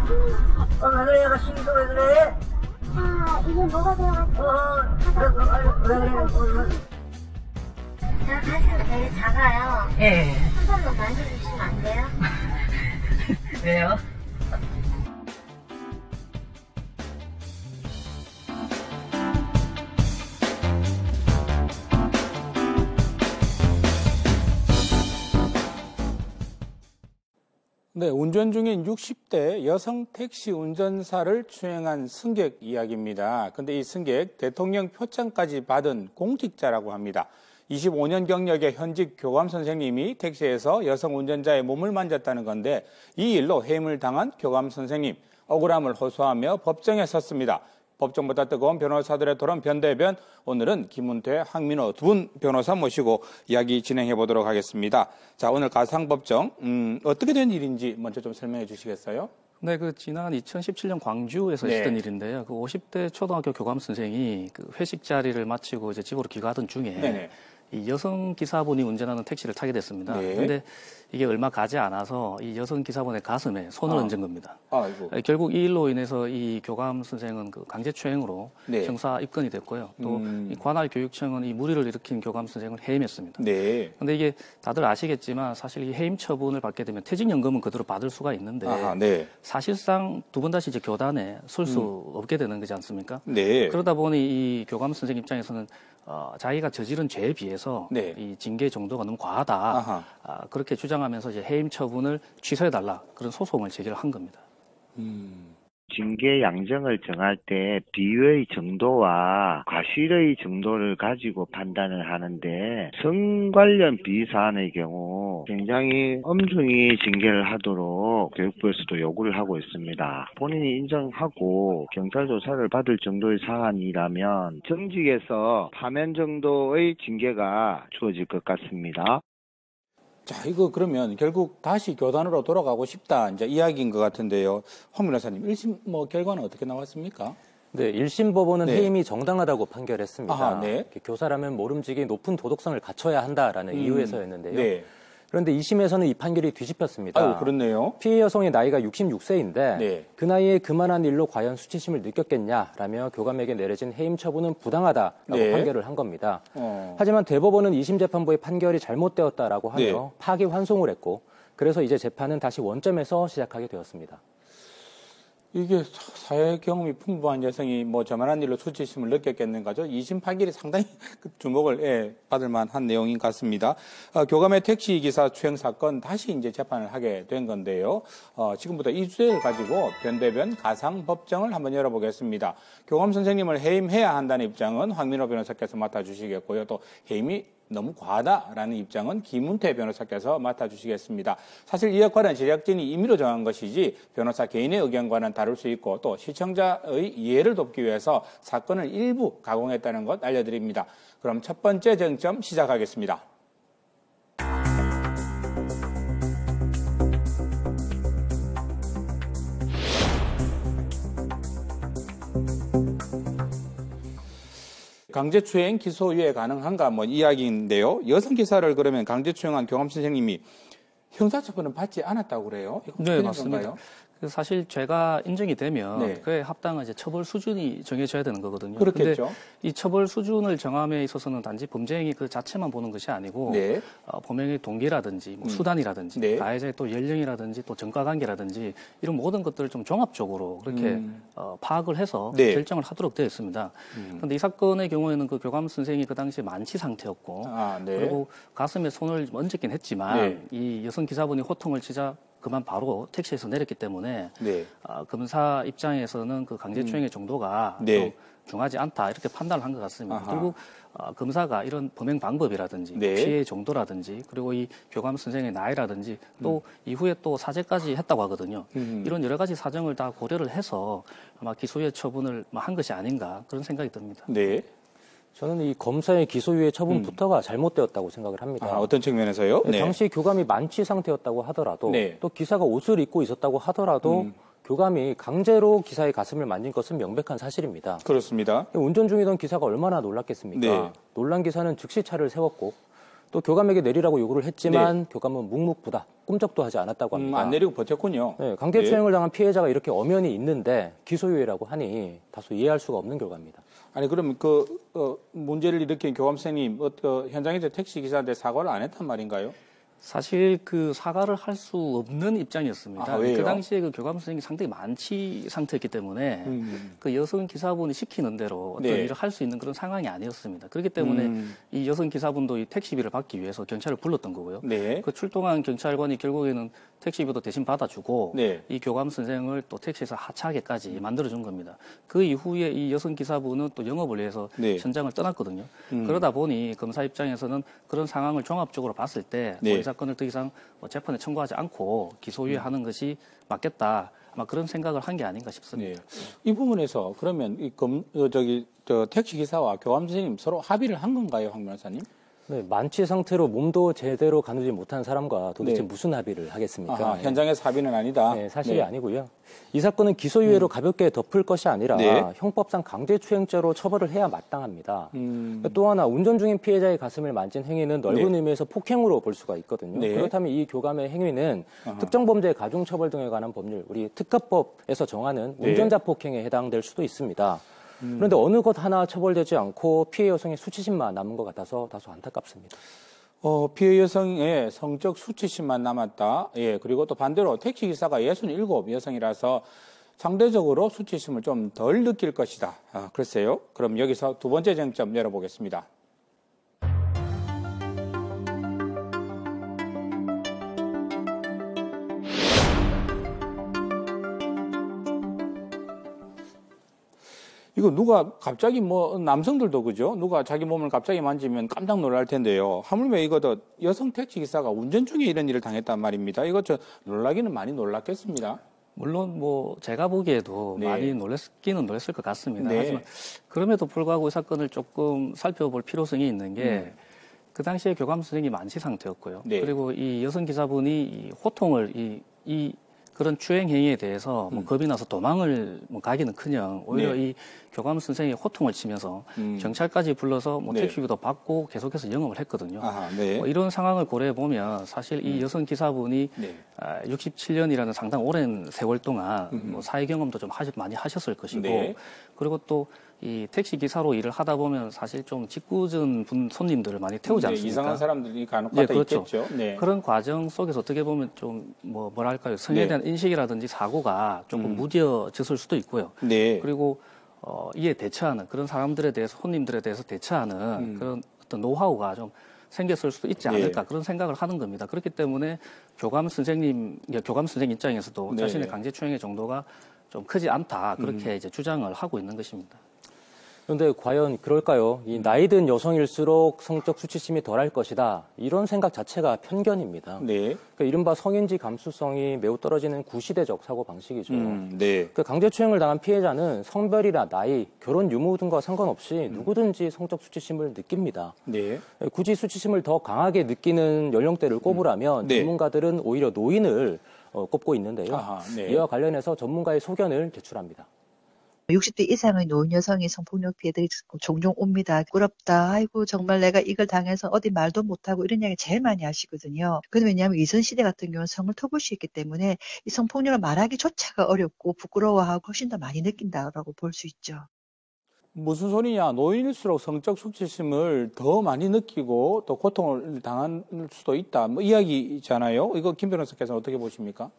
왜 그래? 얘가 시기도 왜 그래? 자, 이게 뭐가 들어갔어? 왜 그래? 제가 가슴이 되게 작아요. 예. 한 번만 만져주시면 안 돼요? 왜요? 네, 운전 중인 60대 여성 택시 운전사를 추행한 승객 이야기입니다. 근데 이 승객 대통령 표창까지 받은 공직자라고 합니다. 25년 경력의 현직 교감 선생님이 택시에서 여성 운전자의 몸을 만졌다는 건데 이 일로 해임을 당한 교감 선생님, 억울함을 호소하며 법정에 섰습니다. 법정보다 뜨거운 변호사들의 토론 변대변, 오늘은 김은태, 황민호 두 분 변호사 모시고 이야기 진행해 보도록 하겠습니다. 자, 오늘 가상법정 어떻게 된 일인지 먼저 좀 설명해 주시겠어요? 네, 지난 2017년 광주에서 있었던 일인데요. 50대 초등학교 교감 선생이 회식 자리를 마치고 이제 집으로 귀가하던 중에 네네. 이 여성 기사분이 운전하는 택시를 타게 됐습니다. 네. 그런데 이게 얼마 가지 않아서 이 여성 기사분의 가슴에 손을 얹은 겁니다. 아이고. 결국 이 일로 인해서 이 교감 선생은 강제추행으로 네. 형사 입건이 됐고요. 또 이 관할교육청은 이 무리를 일으킨 교감 선생을 해임했습니다. 네. 근데 이게 다들 아시겠지만 사실 이 해임 처분을 받게 되면 퇴직연금은 그대로 받을 수가 있는데 아하, 네. 사실상 두 번 다시 이제 교단에 설 수 없게 되는 거지 않습니까? 네. 그러다 보니 이 교감 선생 입장에서는 자기가 저지른 죄에 비해서 네. 이 징계 정도가 너무 과하다. 아하. 그렇게 주장하면서 이제 해임 처분을 취소해달라 그런 소송을 제기를 한 겁니다. 징계 양정을 정할 때 비유의 정도와 과실의 정도를 가지고 판단을 하는데 성 관련 비사안의 경우 굉장히 엄중히 징계를 하도록 교육부에서도 요구를 하고 있습니다. 본인이 인정하고 경찰 조사를 받을 정도의 사안이라면 정직에서 파면 정도의 징계가 주어질 것 같습니다. 자, 이거 그러면 결국 다시 교단으로 돌아가고 싶다, 이제 이야기인 것 같은데요. 황 변호사님, 1심 결과는 어떻게 나왔습니까? 네, 1심 법원은 네. 해임이 정당하다고 판결했습니다. 아하, 네. 교사라면 모름지기 높은 도덕성을 갖춰야 한다라는 이유에서였는데요. 네. 그런데 2심에서는 이 판결이 뒤집혔습니다. 아유, 그렇네요. 피해 여성의 나이가 66세인데 네. 그 나이에 그만한 일로 과연 수치심을 느꼈겠냐라며 교감에게 내려진 해임 처분은 부당하다라고 네. 판결을 한 겁니다. 어. 하지만 대법원은 2심 재판부의 판결이 잘못되었다라고 하며 네. 파기환송을 했고 그래서 이제 재판은 다시 원점에서 시작하게 되었습니다. 이게 사회 경험이 풍부한 여성이 저만한 일로 수치심을 느꼈겠는가죠? 2심 판결이 상당히 주목을 받을 만한 내용인 것 같습니다. 교감의 택시기사 추행 사건 다시 이제 재판을 하게 된 건데요. 지금부터 이 주제를 가지고 변대변 가상법정을 한번 열어보겠습니다. 교감 선생님을 해임해야 한다는 입장은 황민호 변호사께서 맡아주시겠고요. 또 해임이 너무 과하다라는 입장은 김은태 변호사께서 맡아주시겠습니다. 사실 이 역할은 제작진이 임의로 정한 것이지 변호사 개인의 의견과는 다를 수 있고 또 시청자의 이해를 돕기 위해서 사건을 일부 가공했다는 것 알려드립니다. 그럼 첫 번째 쟁점 시작하겠습니다. 강제추행 기소유예 가능한가 이야기인데요. 여성 기사를 그러면 강제추행한 교감 선생님이 형사처벌은 받지 않았다고 그래요? 네, 맞습니다. 건가요? 사실 죄가 인정이 되면 네. 그에 합당한 이제 처벌 수준이 정해져야 되는 거거든요. 그렇겠죠. 근데 이 처벌 수준을 정함에 있어서는 단지 범죄 행위 그 자체만 보는 것이 아니고 네. 범행의 동기라든지 수단이라든지 네. 가해자의 또 연령이라든지 또 전과관계라든지 이런 모든 것들을 좀 종합적으로 그렇게 파악을 해서 네. 결정을 하도록 되어 있습니다. 그런데 이 사건의 경우에는 그 교감 선생이 그 당시에 만취 상태였고 네. 그리고 가슴에 손을 얹었긴 했지만 네. 이 여성 기사분이 호통을 치자 그만 바로 택시에서 내렸기 때문에 네. 검사 입장에서는 그 강제추행의 정도가 네. 좀 중하지 않다 이렇게 판단을 한 것 같습니다. 아하. 그리고 검사가 이런 범행 방법이라든지 네. 피해 정도라든지 그리고 이 교감 선생의 나이라든지 또 이후에 또 사죄까지 했다고 하거든요. 이런 여러 가지 사정을 다 고려를 해서 아마 기소유예 처분을 한 것이 아닌가 그런 생각이 듭니다. 네. 저는 이 검사의 기소유예 처분부터가 잘못되었다고 생각을 합니다. 어떤 측면에서요? 네. 당시 교감이 만취 상태였다고 하더라도 네. 또 기사가 옷을 입고 있었다고 하더라도 교감이 강제로 기사의 가슴을 만진 것은 명백한 사실입니다. 그렇습니다. 운전 중이던 기사가 얼마나 놀랐겠습니까? 네. 놀란 기사는 즉시 차를 세웠고 또 교감에게 내리라고 요구를 했지만 교감은 묵묵부답, 꿈쩍도 하지 않았다고 합니다. 안 내리고 버텼군요. 네, 강제추행을 당한 피해자가 이렇게 엄연히 있는데 기소유예라고 하니 다소 이해할 수가 없는 결과입니다. 아니 그러면 문제를 일으킨 교감 선생님 현장에서 택시 기사한테 사과를 안 했단 말인가요? 사실 그 사과를 할 수 없는 입장이었습니다. 왜요? 그 당시에 그 교감 선생님이 상당히 만취 상태였기 때문에 그 여성 기사분이 시키는 대로 어떤 일을 할 수 있는 그런 상황이 아니었습니다. 그렇기 때문에 이 여성 기사분도 이 택시비를 받기 위해서 경찰을 불렀던 거고요. 그 출동한 경찰관이 결국에는 택시비도 대신 받아주고 이 교감 선생을 또 택시에서 하차하게까지 만들어준 겁니다. 그 이후에 이 여성 기사분은 또 영업을 위해서 현장을 떠났거든요. 그러다 보니 검사 입장에서는 그런 상황을 종합적으로 봤을 때 이 사건을 더 이상 재판에 청구하지 않고 기소유예하는 것이 맞겠다. 아마 그런 생각을 한 게 아닌가 싶습니다. 이 부분에서 그러면 택시 기사와 교감 선생님 서로 합의를 한 건가요, 황 변호사님? 네, 만취 상태로 몸도 제대로 가누지 못한 사람과 도대체 무슨 합의를 하겠습니까? 현장에서 합의는 아니다. 네, 사실이 아니고요. 이 사건은 기소유예로 가볍게 덮을 것이 아니라 형법상 강제추행죄로 처벌을 해야 마땅합니다. 또 하나 운전 중인 피해자의 가슴을 만진 행위는 넓은 의미에서 폭행으로 볼 수가 있거든요. 그렇다면 이 교감의 행위는 특정 범죄 가중처벌 등에 관한 법률, 우리 특가법에서 정하는 운전자 폭행에 해당될 수도 있습니다. 그런데 어느 것 하나 처벌되지 않고 피해 여성의 수치심만 남은 것 같아서 다소 안타깝습니다. 피해 여성의 성적 수치심만 남았다. 그리고 또 반대로 택시기사가 67 여성이라서 상대적으로 수치심을 좀 덜 느낄 것이다. 글쎄요. 그럼 여기서 두 번째 쟁점 열어보겠습니다. 이거 누가 갑자기 남성들도 그죠? 누가 자기 몸을 갑자기 만지면 깜짝 놀랄 텐데요. 하물며 이거 여성 택시 기사가 운전 중에 이런 일을 당했단 말입니다. 이거 놀라기는 많이 놀랐겠습니다. 물론 제가 보기에도 많이 놀랐기는 놀랐을 것 같습니다. 하지만 그럼에도 불구하고 이 사건을 조금 살펴볼 필요성이 있는 게 그 당시에 교감 선생님이 만취 상태였고요. 그리고 이 여성 기사분이 이 호통을 그런 추행 행위에 대해서 겁이 나서 도망을 가기는커녕 오히려 이 교감 선생이 호통을 치면서 경찰까지 불러서 택시비도 받고 계속해서 영업을 했거든요. 이런 상황을 고려해 보면 사실 이 여성 기사분이 67년이라는 상당히 오랜 세월 동안 사회 경험도 좀 많이 하셨을 것이고 그리고 또 이 택시 기사로 일을 하다 보면 사실 좀 짓궂은 손님들을 많이 태우지 않습니까? 이상한 사람들이 간혹 가다 그렇죠. 있겠죠. 그런 과정 속에서 어떻게 보면 좀 뭐랄까요, 성에 대한 인식이라든지 사고가 조금 무뎌졌을 수도 있고요. 그리고 이에 대처하는 그런 사람들에 대해서 손님들에 대해서 대처하는 그런 어떤 노하우가 좀 생겼을 수도 있지 않을까 그런 생각을 하는 겁니다. 그렇기 때문에 교감 선생 입장에서도 자신의 강제추행의 정도가 좀 크지 않다 그렇게 이제 주장을 하고 있는 것입니다. 그런데 과연 그럴까요? 이 나이든 여성일수록 성적 수치심이 덜할 것이다. 이런 생각 자체가 편견입니다. 그러니까 이른바 성인지 감수성이 매우 떨어지는 구시대적 사고 방식이죠. 그 강제추행을 당한 피해자는 성별이나 나이, 결혼 유무 등과 상관없이 누구든지 성적 수치심을 느낍니다. 굳이 수치심을 더 강하게 느끼는 연령대를 꼽으라면 전문가들은 오히려 노인을 꼽고 있는데요. 이와 관련해서 전문가의 소견을 제출합니다. 60대 이상의 노인 여성이 성폭력 피해들이 종종 옵니다. 부끄럽다. 아이고 정말 내가 이걸 당해서 어디 말도 못하고 이런 이야기 제일 많이 하시거든요. 그건 왜냐하면 이전 시대 같은 경우는 성을 터볼 수 있기 때문에 이 성폭력을 말하기조차가 어렵고 부끄러워하고 훨씬 더 많이 느낀다라고 볼 수 있죠. 무슨 소리냐. 노인일수록 성적 수치심을 더 많이 느끼고 또 고통을 당할 수도 있다. 이야기잖아요. 이거 김 변호사께서는 어떻게 보십니까?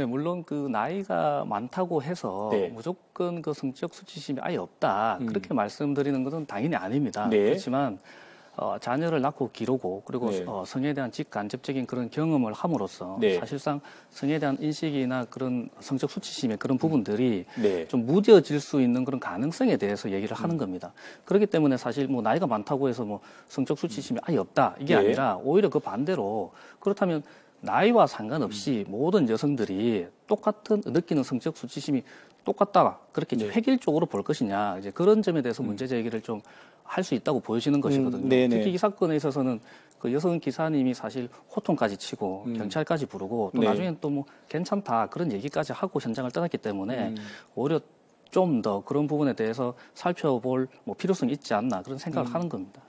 물론 그 나이가 많다고 해서 무조건 그 성적 수치심이 아예 없다 그렇게 말씀드리는 것은 당연히 아닙니다. 그렇지만 자녀를 낳고 기르고 그리고 성에 대한 직간접적인 그런 경험을 함으로써 사실상 성에 대한 인식이나 그런 성적 수치심의 그런 부분들이 좀 무뎌질 수 있는 그런 가능성에 대해서 얘기를 하는 겁니다. 그렇기 때문에 사실 나이가 많다고 해서 성적 수치심이 아예 없다 이게 아니라 오히려 그 반대로 그렇다면 나이와 상관없이 모든 여성들이 똑같은 느끼는 성적 수치심이 똑같다 그렇게 획일적으로 볼 것이냐 이제 그런 점에 대해서 문제 제기를 좀 할 수 있다고 보여지는 것이거든요. 특히 이 사건에 있어서는 그 여성 기사님이 사실 호통까지 치고 경찰까지 부르고 또 나중엔 또 괜찮다 그런 얘기까지 하고 현장을 떠났기 때문에 오히려 좀 더 그런 부분에 대해서 살펴볼 필요성이 있지 않나 그런 생각을 하는 겁니다.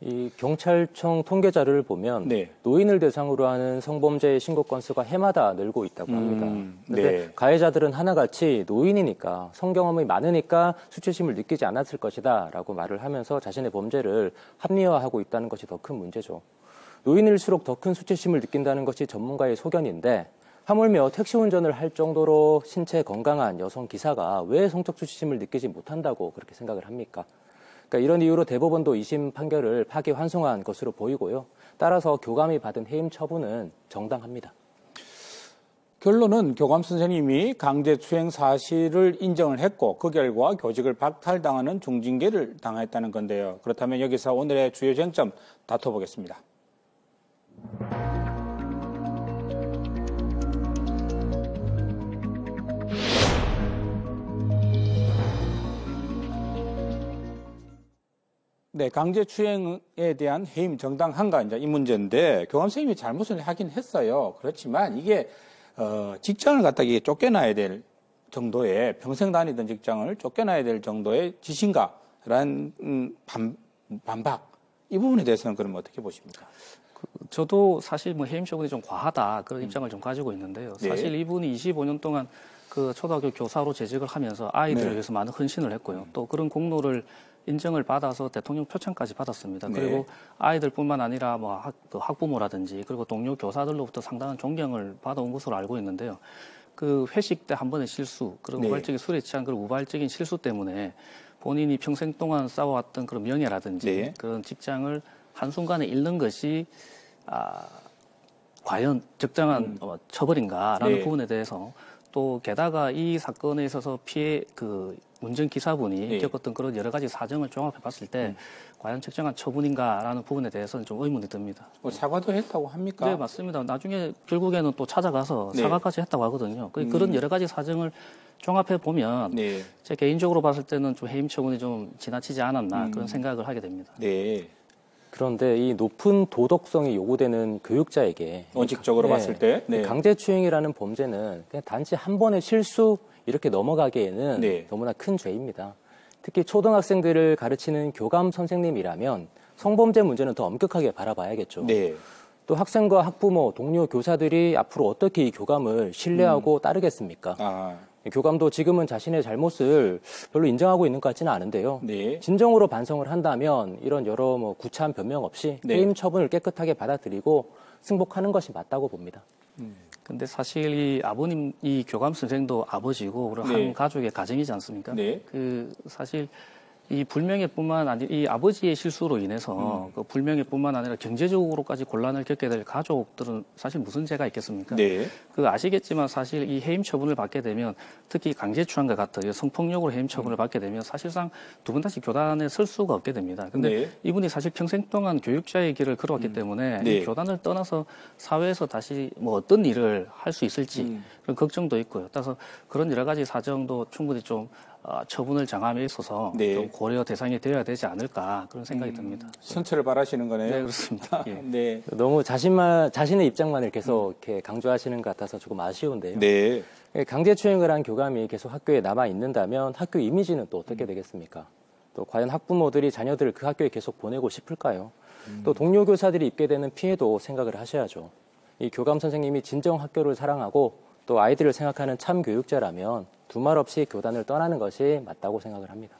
이 경찰청 통계 자료를 보면 네. 노인을 대상으로 하는 성범죄 신고 건수가 해마다 늘고 있다고 합니다. 그런데 네. 가해자들은 하나같이 노인이니까 성경험이 많으니까 수치심을 느끼지 않았을 것이다 라고 말을 하면서 자신의 범죄를 합리화하고 있다는 것이 더 큰 문제죠. 노인일수록 더 큰 수치심을 느낀다는 것이 전문가의 소견인데 하물며 택시 운전을 할 정도로 신체 건강한 여성 기사가 왜 성적 수치심을 느끼지 못한다고 그렇게 생각을 합니까? 그러니까 이런 이유로 대법원도 2심 판결을 파기환송한 것으로 보이고요. 따라서 교감이 받은 해임 처분은 정당합니다. 결론은 교감 선생님이 강제추행 사실을 인정을 했고 그 결과 교직을 박탈당하는 중징계를 당했다는 건데요. 그렇다면 여기서 오늘의 주요 쟁점 다퉈보겠습니다. 네, 강제추행에 대한 해임 정당한가 이제 이 문제인데 교감 선생님이 잘못을 하긴 했어요. 그렇지만 이게 직장을 갖다가 이게 쫓겨나야 될 정도의 평생 다니던 직장을 쫓겨나야 될 정도의 지신가라는 반박 이 부분에 대해서는 그럼 어떻게 보십니까? 저도 사실 뭐 해임 처분이 좀 과하다 그런 입장을 좀 가지고 있는데요. 사실 네. 이분이 25년 동안 그 초등학교 교사로 재직을 하면서 아이들을 네. 위해서 많은 헌신을 했고요. 또 그런 공로를 인정을 받아서 대통령 표창까지 받았습니다. 네. 그리고 아이들뿐만 아니라 뭐 학부모라든지 그리고 동료 교사들로부터 상당한 존경을 받아온 것으로 알고 있는데요. 그 회식 때 한 번의 실수, 그리고 네. 우발적인 술에 취한 그런 우발적인 실수 때문에 본인이 평생 동안 쌓아왔던 그런 명예라든지 네. 그런 직장을 한순간에 잃는 것이 과연 적정한 처벌인가라는 네. 부분에 대해서 또 게다가 이 사건에 있어서 피해 그 운전 기사분이 네. 겪었던 그런 여러 가지 사정을 종합해 봤을 때 과연 적정한 처분인가라는 부분에 대해서는 좀 의문이 듭니다. 뭐 사과도 했다고 합니까? 네, 맞습니다. 나중에 결국에는 또 찾아가서 네. 사과까지 했다고 하거든요. 그런 여러 가지 사정을 종합해 보면 네. 제 개인적으로 봤을 때는 좀 해임 처분이 좀 지나치지 않았나 그런 생각을 하게 됩니다. 네. 그런데 이 높은 도덕성이 요구되는 교육자에게 원칙적으로 봤을 때 네. 강제추행이라는 범죄는 그냥 단지 한 번의 실수 이렇게 넘어가기에는 네. 너무나 큰 죄입니다. 특히 초등학생들을 가르치는 교감 선생님이라면 성범죄 문제는 더 엄격하게 바라봐야겠죠. 네. 또 학생과 학부모, 동료 교사들이 앞으로 어떻게 이 교감을 신뢰하고 따르겠습니까? 교감도 지금은 자신의 잘못을 별로 인정하고 있는 것 같지는 않은데요. 네. 진정으로 반성을 한다면 이런 여러 구차한 변명 없이 네. 해임 처분을 깨끗하게 받아들이고 승복하는 것이 맞다고 봅니다. 근데 사실 이 아버님, 이 교감 선생도 아버지고 그리고 네. 한 가족의 가정이지 않습니까? 네. 그 사실 이 불명예뿐만 아니라 이 아버지의 실수로 인해서 그 불명예뿐만 아니라 경제적으로까지 곤란을 겪게 될 가족들은 사실 무슨 죄가 있겠습니까? 네. 그 아시겠지만 사실 이 해임 처분을 받게 되면 특히 강제추행과 같은 성폭력으로 해임 처분을 받게 되면 사실상 두 번 다시 교단에 설 수가 없게 됩니다. 근데 네. 이분이 사실 평생 동안 교육자의 길을 걸어왔기 때문에 네. 이 교단을 떠나서 사회에서 다시 뭐 어떤 일을 할 수 있을지 그런 걱정도 있고요. 따라서 그런 여러 가지 사정도 충분히 좀 처분을 정함에 있어서 네. 좀 고려 대상이 되어야 되지 않을까 그런 생각이 듭니다. 선처를 바라시는 거네요. 네, 그렇습니다. 예. 네. 너무 자신의 입장만을 계속 이렇게 강조하시는 것 같아서 조금 아쉬운데요. 네. 강제추행을 한 교감이 계속 학교에 남아 있는다면 학교 이미지는 또 어떻게 되겠습니까? 또 과연 학부모들이 자녀들을 그 학교에 계속 보내고 싶을까요? 또 동료 교사들이 입게 되는 피해도 생각을 하셔야죠. 이 교감 선생님이 진정 학교를 사랑하고 또 아이들을 생각하는 참 교육자라면 두말 없이 교단을 떠나는 것이 맞다고 생각을 합니다.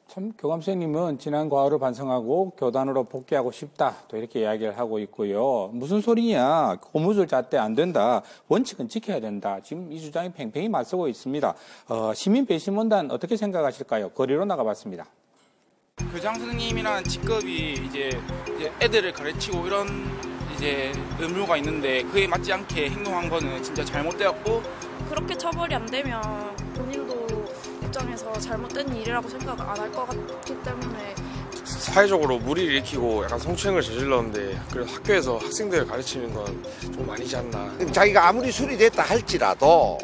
참 교감 선생님은 지난 과오를 반성하고 교단으로 복귀하고 싶다 또 이렇게 이야기를 하고 있고요. 무슨 소리냐, 고무줄 잣대 안 된다, 원칙은 지켜야 된다. 지금 이 주장이 팽팽히 맞서고 있습니다. 시민 배심원단 어떻게 생각하실까요? 거리로 나가봤습니다. 교장 선생님이라는 직급이 이제 애들을 가르치고 이런 이제 의무가 있는데 그에 맞지 않게 행동한 거는 진짜 잘못되었고, 그렇게 처벌이 안 되면 본인도 입장에서 잘못된 일이라고 생각 안 할 것 같기 때문에 사회적으로 무리를 일으키고 약간 성추행을 저질렀는데 그래서 학교에서 학생들을 가르치는 건 좀 아니지 않나. 자기가 아무리 술이 됐다 할지라도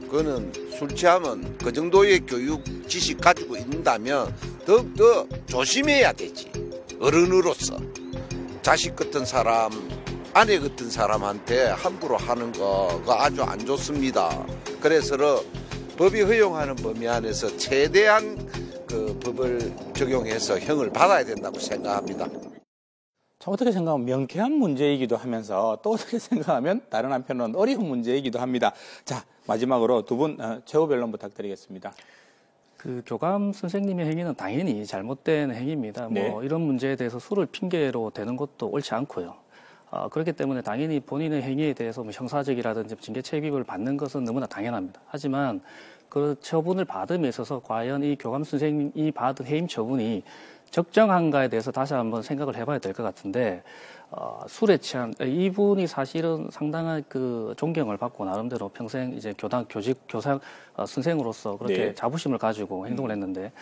그거는 술 취하면 그 정도의 교육 지식 가지고 있다면 더욱더 조심해야 되지. 어른으로서 자식 같은 사람, 아내 같은 사람한테 함부로 하는 거가 아주 안 좋습니다. 그래서 법이 허용하는 범위 안에서 최대한 그 법을 적용해서 형을 받아야 된다고 생각합니다. 참 어떻게 생각하면 명쾌한 문제이기도 하면서 또 어떻게 생각하면 다른 한편으로는 어려운 문제이기도 합니다. 자, 마지막으로 두 분 최후 변론 부탁드리겠습니다. 그 교감 선생님의 행위는 당연히 잘못된 행위입니다. 네. 뭐 이런 문제에 대해서 술을 핑계로 대는 것도 옳지 않고요. 그렇기 때문에 당연히 본인의 행위에 대해서 뭐 형사적이라든지 징계 책임을 받는 것은 너무나 당연합니다. 하지만 그 처분을 받음에 있어서 과연 이 교감 선생님이 받은 해임 처분이 적정한가에 대해서 다시 한번 생각을 해봐야 될 것 같은데, 술에 취한 이분이 사실은 상당한 그 존경을 받고 나름대로 평생 이제 교사 선생으로서 그렇게 네. 자부심을 가지고 행동을 했는데,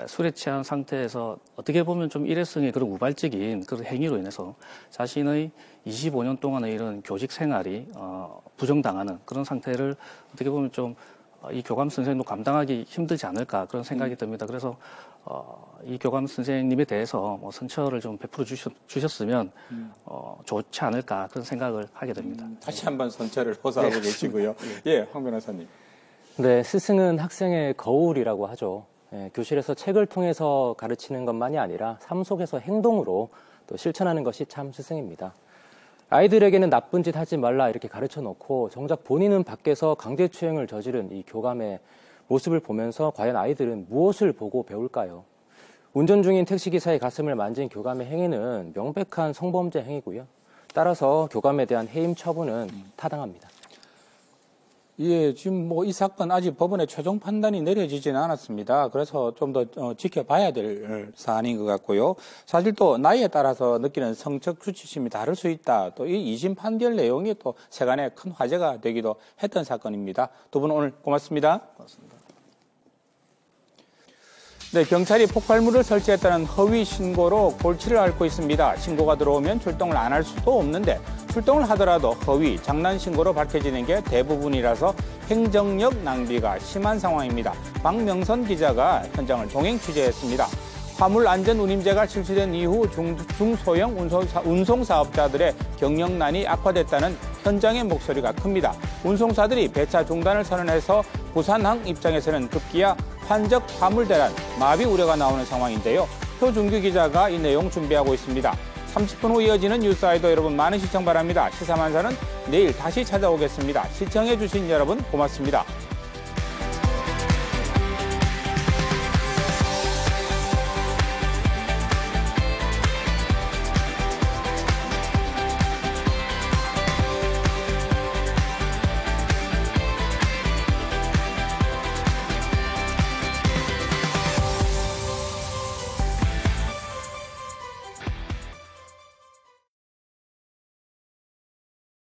술에 취한 상태에서 어떻게 보면 좀 일회성의 그런 우발적인 그런 행위로 인해서 자신의 25년 동안의 이런 교직 생활이 부정당하는 그런 상태를 어떻게 보면 좀 이 교감 선생님도 감당하기 힘들지 않을까 그런 생각이 듭니다. 그래서 이 교감 선생님에 대해서 뭐 선처를 좀 베풀어 주셨으면 좋지 않을까 그런 생각을 하게 됩니다. 다시 한번 선처를 호소하고 계시고요. 예, 황 변호사님. 네, 스승은 학생의 거울이라고 하죠. 예, 교실에서 책을 통해서 가르치는 것만이 아니라 삶 속에서 행동으로 또 실천하는 것이 참 스승입니다. 아이들에게는 나쁜 짓 하지 말라 이렇게 가르쳐 놓고 정작 본인은 밖에서 강제추행을 저지른 이 교감의 모습을 보면서 과연 아이들은 무엇을 보고 배울까요? 운전 중인 택시기사의 가슴을 만진 교감의 행위는 명백한 성범죄 행위고요. 따라서 교감에 대한 해임 처분은 타당합니다. 예, 지금 뭐 이 사건 아직 법원의 최종 판단이 내려지지는 않았습니다. 그래서 좀 더 지켜봐야 될 사안인 것 같고요. 사실 또 나이에 따라서 느끼는 성적 수치심이 다를 수 있다. 또 이 2심 판결 내용이 또 세간에 큰 화제가 되기도 했던 사건입니다. 두 분 오늘 고맙습니다. 고맙습니다. 네, 경찰이 폭발물을 설치했다는 허위 신고로 골치를 앓고 있습니다. 신고가 들어오면 출동을 안 할 수도 없는데 출동을 하더라도 허위, 장난 신고로 밝혀지는 게 대부분이라서 행정력 낭비가 심한 상황입니다. 박명선 기자가 현장을 동행 취재했습니다. 화물안전운임제가 실시된 이후 중소형 운송사업자들의 경영난이 악화됐다는 현장의 목소리가 큽니다. 운송사들이 배차 중단을 선언해서 부산항 입장에서는 급기야 환적 화물 대란, 마비 우려가 나오는 상황인데요. 표준규 기자가 이 내용 준비하고 있습니다. 30분 후 이어지는 뉴스아이더 여러분 많은 시청 바랍니다. 시사만사는 내일 다시 찾아오겠습니다. 시청해주신 여러분 고맙습니다.